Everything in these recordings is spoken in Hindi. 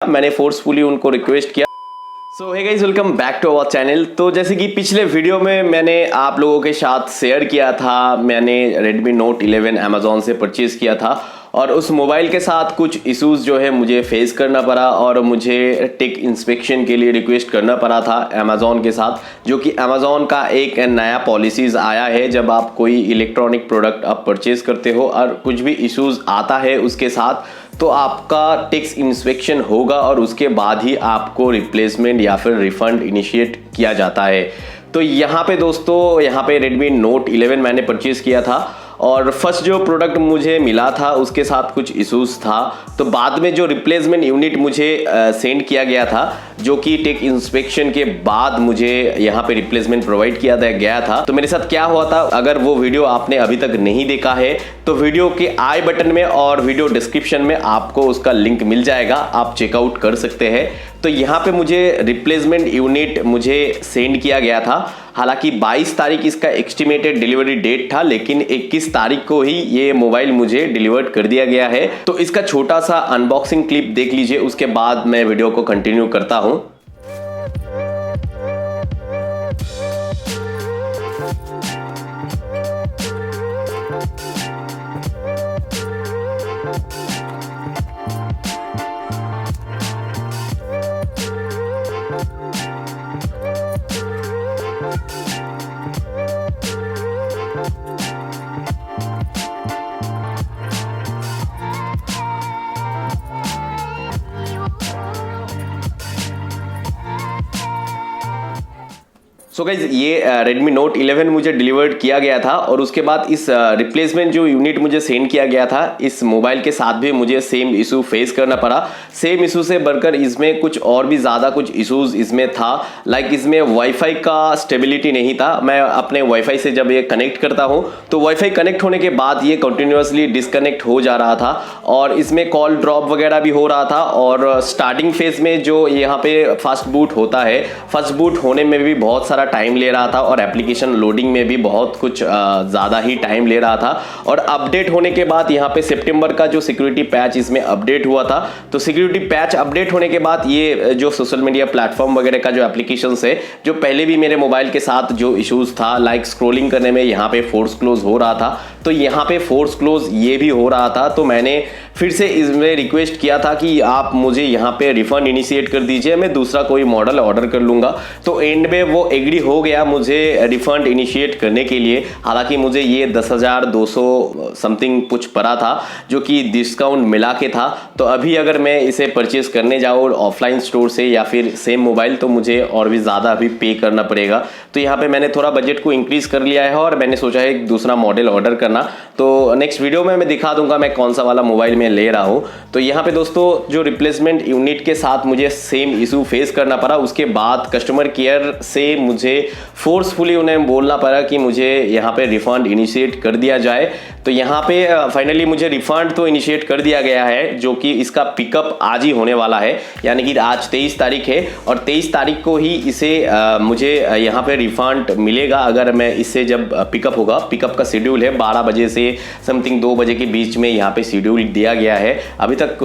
मैंने फोर्सफुली उनको रिक्वेस्ट किया। So hey guys, welcome back to our channel. तो जैसे कि पिछले वीडियो में मैंने आप लोगों के साथ शेयर किया था, मैंने Redmi Note 11 अमेजोन से परचेज़ किया था और उस मोबाइल के साथ कुछ इश्यूज़ जो है मुझे फेस करना पड़ा और मुझे टेक इंस्पेक्शन के लिए रिक्वेस्ट करना पड़ा था अमेजोन के साथ, जो कि अमेजोन का एक नया पॉलिसीज़ आया है। जब आप कोई इलेक्ट्रॉनिक प्रोडक्ट आप परचेज़ करते हो और कुछ भी इश्यूज़ आता है उसके साथ, तो आपका टेक्स इंस्पेक्शन होगा और उसके बाद ही आपको रिप्लेसमेंट या फिर रिफंड इनिशिएट किया जाता है। तो यहाँ पे दोस्तों, यहाँ पे Redmi Note 11 मैंने परचेज़ किया था और फर्स्ट जो प्रोडक्ट मुझे मिला था उसके साथ कुछ इश्यूज था। तो बाद में जो रिप्लेसमेंट यूनिट मुझे सेंड किया गया था, जो कि टेक इंस्पेक्शन के बाद मुझे यहाँ पे रिप्लेसमेंट प्रोवाइड किया गया था। तो मेरे साथ क्या हुआ था, अगर वो वीडियो आपने अभी तक नहीं देखा है तो वीडियो के आई बटन में और वीडियो डिस्क्रिप्शन में आपको उसका लिंक मिल जाएगा, आप चेकआउट कर सकते हैं। तो यहाँ पे मुझे रिप्लेसमेंट यूनिट मुझे सेंड किया गया था। हालांकि 22 तारीख इसका एस्टिमेटेड डिलीवरी डेट था, लेकिन 21 तारीख को ही ये मोबाइल मुझे डिलीवर्ड कर दिया गया है। तो इसका छोटा सा अनबॉक्सिंग क्लिप देख लीजिए, उसके बाद मैं वीडियो को कंटिन्यू करता हूं। सो गाइज, ये Redmi Note 11 मुझे डिलीवर्ड किया गया था और उसके बाद इस रिप्लेसमेंट जो यूनिट मुझे सेंड किया गया था, इस मोबाइल के साथ भी मुझे सेम इशू फेस करना पड़ा। सेम इशू से बढ़कर इसमें कुछ और भी ज़्यादा कुछ इशूज़ इसमें था। लाइक इसमें वाईफाई का स्टेबिलिटी नहीं था। मैं अपने वाईफाई से जब ये कनेक्ट करता हूँ तो वाईफाई कनेक्ट होने के बाद ये कंटिन्यूसली डिसकनेक्ट हो जा रहा था और इसमें कॉल ड्रॉप वगैरह भी हो रहा था। और स्टार्टिंग फेज में जो यहाँ पे फर्स्ट बूट होता है, फर्स्ट बूट होने में भी बहुत सारा टाइम ले रहा था और एप्लीकेशन लोडिंग में भी बहुत कुछ ज़्यादा ही टाइम ले रहा था। और अपडेट होने के बाद यहाँ पे सितंबर का जो सिक्योरिटी पैच इसमें अपडेट हुआ था, तो सिक्योरिटी पैच अपडेट होने के बाद ये जो सोशल मीडिया प्लेटफॉर्म वगैरह का जो एप्लीकेशंस है, जो पहले भी मेरे मोबाइल के साथ जो इश्यूज था, लाइक स्क्रोलिंग करने में यहाँ पे फोर्स क्लोज हो रहा था, तो यहाँ पे फोर्स क्लोज ये भी हो रहा था। तो मैंने फिर से इसमें रिक्वेस्ट किया था कि आप मुझे यहाँ पे रिफंड इनिशिएट कर दीजिए, मैं दूसरा कोई मॉडल ऑर्डर कर लूँगा। तो एंड में वो एग्री हो गया मुझे रिफंड इनिशिएट करने के लिए। हालांकि मुझे ये 10,200 समथिंग कुछ पड़ा था, जो कि डिस्काउंट मिला के था। तो अभी अगर मैं इसे परचेज करने जाऊँ ऑफलाइन स्टोर से या फिर सेम मोबाइल, तो मुझे और भी ज़्यादा अभी पे करना पड़ेगा। तो यहाँ पे मैंने थोड़ा बजट को इंक्रीज कर लिया है और मैंने सोचा है एक दूसरा मॉडल ऑर्डर करना। तो नेक्स्ट वीडियो में मैं दिखा दूंगा मैं कौन सा वाला मोबाइल में ले रहा हूँ। तो यहाँ पे दोस्तों, जो रिप्लेसमेंट यूनिट के साथ मुझे सेम इशू फेस करना पड़ा, उसके बाद कस्टमर केयर से मुझे फोर्सफुली उन्हें बोलना पड़ा कि मुझे यहाँ पे रिफंड इनिशिएट कर दिया जाए। तो यहाँ पे फाइनली मुझे रिफंड तो इनिशिएट कर दिया गया है, जो कि इसका पिकअप आज ही होने वाला है। यानी कि आज 23 तारीख है और 23 तारीख को ही इसे मुझे यहाँ पे रिफंड मिलेगा। अगर मैं इससे जब पिकअप होगा, पिकअप का शेड्यूल है 12 बजे से समथिंग 2 बजे के बीच में यहाँ पे शेड्यूल दिया गया है। अभी तक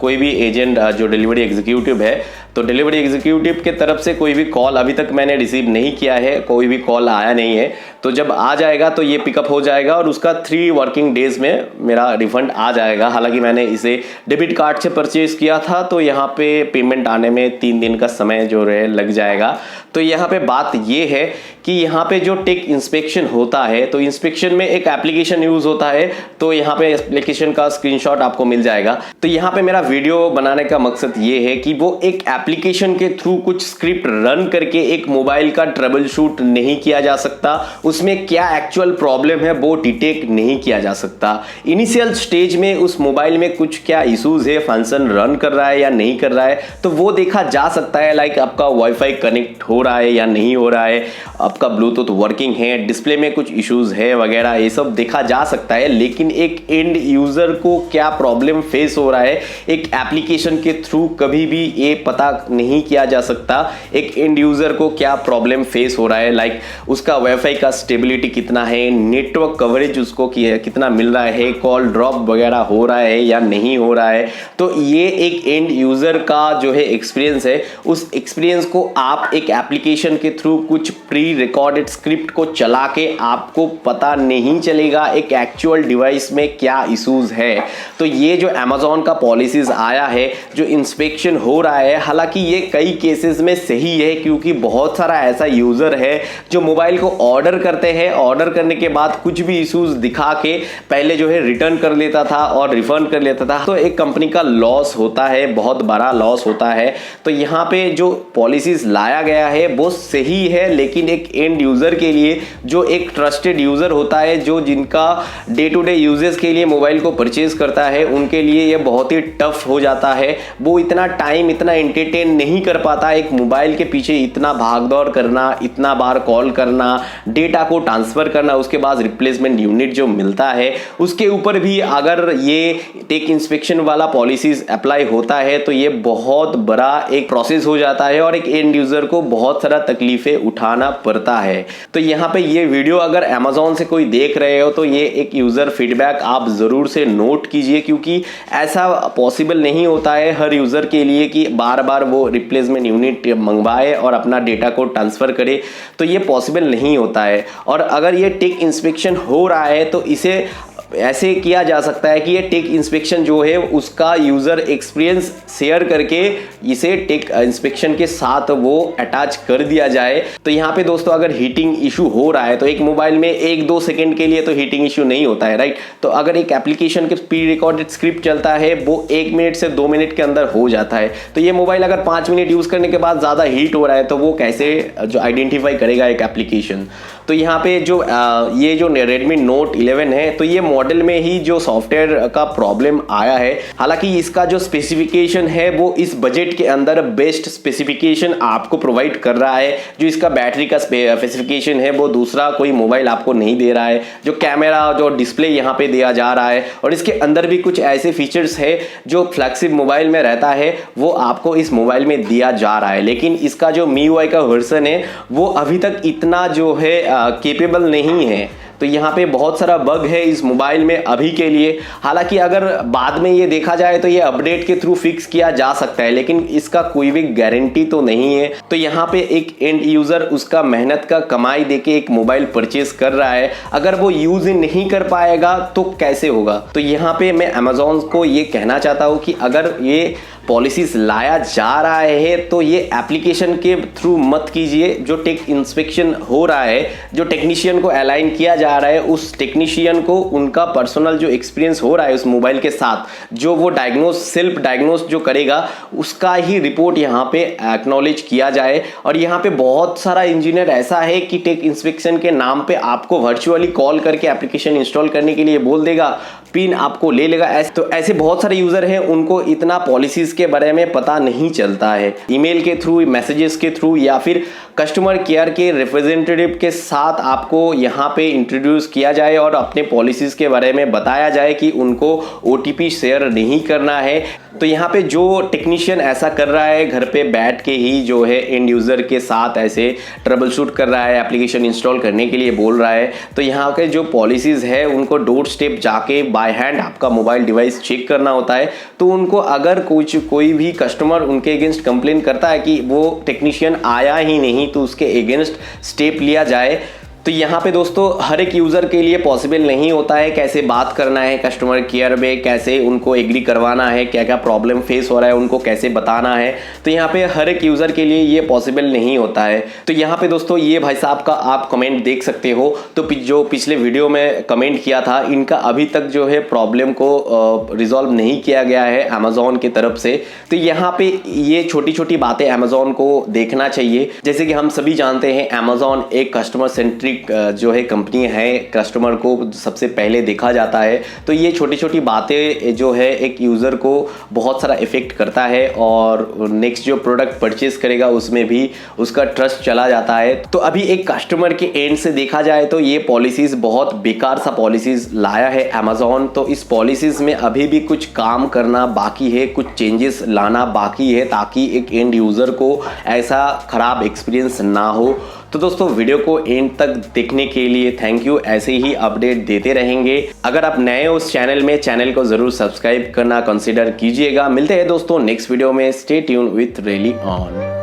कोई भी एजेंट जो डिलीवरी एग्जीक्यूटिव है, तो डिलीवरी एग्जीक्यूटिव के तरफ से कोई भी कॉल अभी तक मैंने रिसीव नहीं किया है, कोई भी कॉल आया नहीं है। तो जब आ जाएगा तो ये पिकअप हो जाएगा और उसका 3 वर्किंग डेज में मेरा रिफंड आ जाएगा। हालांकि मैंने इसे डेबिट कार्ड से परचेज किया था, तो यहाँ पे पेमेंट आने में 3 दिन का समय जो है लग जाएगा। तो यहाँ पे बात ये है कि यहाँ पे जो टेक इंस्पेक्शन होता है, तो इंस्पेक्शन में एक एप्लीकेशन यूज होता है। तो यहाँ पे एप्लीकेशन का स्क्रीनशॉट आपको मिल जाएगा। तो यहाँ पे मेरा वीडियो बनाने का मकसद ये है कि वो एक एप्लीकेशन के थ्रू कुछ स्क्रिप्ट रन करके एक मोबाइल का ट्रबल शूट नहीं किया जा सकता, उसमें क्या एक्चुअल प्रॉब्लम है वो डिटेक्ट नहीं किया जा सकता। इनिशियल स्टेज में उस मोबाइल में कुछ क्या इश्यूज है, फंक्शन रन कर रहा है या नहीं कर रहा है, तो वो देखा जा सकता है। लाइक आपका वाईफाई कनेक्ट हो रहा है या नहीं हो रहा है, आपका ब्लूटूथ वर्किंग है, डिस्प्ले में कुछ इश्यूज है वगैरह, ये सब देखा जा सकता है। लेकिन एक एंड यूजर को क्या प्रॉब्लम फेस हो रहा है, एक एप्लीकेशन के थ्रू कभी भी ये पता नहीं किया जा सकता एक एंड यूजर को क्या प्रॉब्लम फेस हो रहा है, लाइक उसका वाईफाई का स्टेबिलिटी कितना है, नेटवर्क कवरेज उसको कितना मिल रहा है, कॉल ड्रॉप वगैरह हो रहा है या नहीं हो रहा है। तो ये एक एंड यूजर का जो है एक्सपीरियंस है, उस एक्सपीरियंस को आप एक एप्लीकेशन के थ्रू कुछ प्री रिकॉर्डेड स्क्रिप्ट को चला के आपको पता नहीं चलेगा एक एक्चुअल डिवाइस में क्या इश्यूज है। तो ये जो अमेज़न का पॉलिसीज आया है, जो इंस्पेक्शन हो रहा है, हालांकि ये कई केसेस में सही है क्योंकि बहुत सारा ऐसा यूजर है जो मोबाइल को ऑर्डर करते हैं, ऑर्डर करने के बाद कुछ भी इश्यूज दिखा के पहले जो है रिटर्न कर लेता था और रिफंड कर लेता था। तो एक कंपनी का लॉस होता है, बहुत बड़ा लॉस होता है। तो यहाँ पे जो पॉलिसीज लाया गया है वो सही है, लेकिन एक एंड यूजर के लिए जो एक ट्रस्टेड यूजर होता है, जो जिनका डे टू डे यूजेस के लिए मोबाइल को परचेज करता है, उनके लिए ये बहुत ही टफ हो जाता है। वो इतना टाइम, इतना एंटरटेन नहीं कर पाता एक मोबाइल के पीछे इतना भागदौड़ करना, इतना बार कॉल करना, डेटा को ट्रांसफर करना, उसके बाद रिप्लेसमेंट यूनिट जो मिलता है उसके ऊपर भी अगर ये टेक इंस्पेक्शन वाला पॉलिसीज अप्लाई होता है तो ये बहुत बड़ा एक प्रोसेस हो जाता है और एक एंड यूजर को बहुत सारा तकलीफें उठाना पड़ता है। तो यहाँ पे ये वीडियो अगर अमेज़न से कोई देख रहे हो तो ये एक यूजर फीडबैक आप जरूर से नोट कीजिए, क्योंकि ऐसा पॉसिबल नहीं होता है हर यूजर के लिए कि बार बार वो रिप्लेसमेंट यूनिट मंगवाए और अपना डेटा को ट्रांसफर करे। तो ये पॉसिबल नहीं होता है। और अगर ये टेक इंस्पेक्शन हो रहा है तो इसे ऐसे किया जा सकता है कि ये टेक इंस्पेक्शन जो है उसका यूजर एक्सपीरियंस शेयर करके इसे टेक इंस्पेक्शन के साथ वो अटैच कर दिया जाए। तो यहाँ पे दोस्तों अगर हीटिंग इशू हो रहा है तो एक मोबाइल में 1-2 सेकंड के लिए तो हीटिंग इशू नहीं होता है, राइट। तो अगर एक एप्लीकेशन के प्री रिकॉर्डेड स्क्रिप्ट चलता है वो 1 मिनट से 2 मिनट के अंदर हो जाता है। तो ये मोबाइल अगर 5 मिनट यूज करने के बाद ज्यादा हीट हो रहा है तो वो कैसे जो आइडेंटिफाई करेगा एक एप्लीकेशन। तो यहाँ पे जो ये जो Redmi Note 11 है तो ये मॉडल में ही जो सॉफ्टवेयर का प्रॉब्लम आया है। हालांकि इसका जो स्पेसिफिकेशन है वो इस बजट के अंदर बेस्ट स्पेसिफिकेशन आपको प्रोवाइड कर रहा है। जो इसका बैटरी का स्पेसिफिकेशन है वो दूसरा कोई मोबाइल आपको नहीं दे रहा है। जो कैमरा, जो डिस्प्ले यहाँ पे दिया जा रहा है और इसके अंदर भी कुछ ऐसे फीचर्स है जो फ्लैगशिप मोबाइल में रहता है वो आपको इस मोबाइल में दिया जा रहा है। लेकिन इसका जो MIUI का वर्जन है वो अभी तक इतना जो है केपेबल नहीं है। तो यहाँ पे बहुत सारा बग है इस मोबाइल में अभी के लिए। हालांकि अगर बाद में ये देखा जाए तो ये अपडेट के थ्रू फिक्स किया जा सकता है, लेकिन इसका कोई भी गारंटी तो नहीं है। तो यहाँ पे एक एंड यूजर उसका मेहनत का कमाई देके एक मोबाइल परचेज कर रहा है, अगर वो यूज नहीं कर पाएगा तो कैसे होगा। तो यहाँ पे मैं अमेज़न को ये कहना चाहता हूँ कि अगर ये पॉलिसीज लाया जा रहा है तो ये एप्लीकेशन के थ्रू मत कीजिए। जो टेक इंस्पेक्शन हो रहा है, जो टेक्नीशियन को अलाइन किया जा रहा है, उस टेक्नीशियन को उनका पर्सनल जो एक्सपीरियंस हो रहा है उस मोबाइल के साथ, जो वो सेल्फ डायग्नोस जो करेगा उसका ही रिपोर्ट यहाँ पे एक्नॉलेज किया जाए। और यहाँ पे बहुत सारा इंजीनियर ऐसा है कि टेक इंस्पेक्शन के नाम पे आपको वर्चुअली कॉल करके एप्लीकेशन इंस्टॉल करने के लिए बोल देगा, पिन आपको ले लेगा। तो ऐसे बहुत सारे यूजर हैं, उनको इतना पॉलिसीज के बारे में पता नहीं चलता है। ईमेल के थ्रू, मैसेजेस के थ्रू या फिर कस्टमर केयर के रिप्रेजेंटेटिव के साथ आपको यहाँ पे इंट्रोड्यूस किया जाए और अपने पॉलिसीज के बारे में बताया जाए कि उनको OTP शेयर नहीं करना है। तो यहाँ पे जो टेक्नीशियन ऐसा कर रहा है, घर पे बैठ के ही जो है एंड यूजर के साथ ऐसे ट्रबल शूट कर रहा है, एप्लीकेशन इंस्टॉल करने के लिए बोल रहा है। तो यहाँ के जो पॉलिसीज है उनको डोर स्टेप जाके बाय हैंड आपका मोबाइल डिवाइस चेक करना होता है। तो उनको अगर कोई भी कस्टमर उनके अगेंस्ट कंप्लेन करता है कि वो टेक्नीशियन आया ही नहीं तो उसके अगेंस्ट स्टेप लिया जाए। तो यहाँ पे दोस्तों हर एक यूज़र के लिए पॉसिबल नहीं होता है कैसे बात करना है कस्टमर केयर में, कैसे उनको एग्री करवाना है, क्या क्या प्रॉब्लम फेस हो रहा है उनको कैसे बताना है। तो यहाँ पे हर एक यूज़र के लिए ये पॉसिबल नहीं होता है। तो यहाँ पे दोस्तों ये भाई साहब का आप कमेंट देख सकते हो। तो जो पिछले वीडियो में कमेंट किया था, इनका अभी तक जो है प्रॉब्लम को रिजॉल्व नहीं किया गया है अमेज़न की तरफ से। तो यहाँ पे ये छोटी छोटी बातें अमेज़न को देखना चाहिए। जैसे कि हम सभी जानते हैं अमेज़न एक कस्टमर सेंट्रिक जो है कंपनी है कस्टमर को सबसे पहले देखा जाता है। तो ये छोटी छोटी बातें जो है एक यूज़र को बहुत सारा इफेक्ट करता है और नेक्स्ट जो प्रोडक्ट परचेज करेगा उसमें भी उसका ट्रस्ट चला जाता है। तो अभी एक कस्टमर के एंड से देखा जाए तो ये पॉलिसीज बहुत बेकार सा पॉलिसीज लाया है अमेजोन। तो इस पॉलिसीज में अभी भी कुछ काम करना बाकी है, कुछ चेंजेस लाना बाकी है ताकि एक एंड यूज़र को ऐसा खराब एक्सपीरियंस ना हो। तो दोस्तों वीडियो को एंड तक देखने के लिए थैंक यू। ऐसे ही अपडेट देते रहेंगे। अगर आप नए हो उस चैनल में, चैनल को जरूर सब्सक्राइब करना कंसीडर कीजिएगा। मिलते हैं दोस्तों नेक्स्ट वीडियो में। Stay tune with rely on.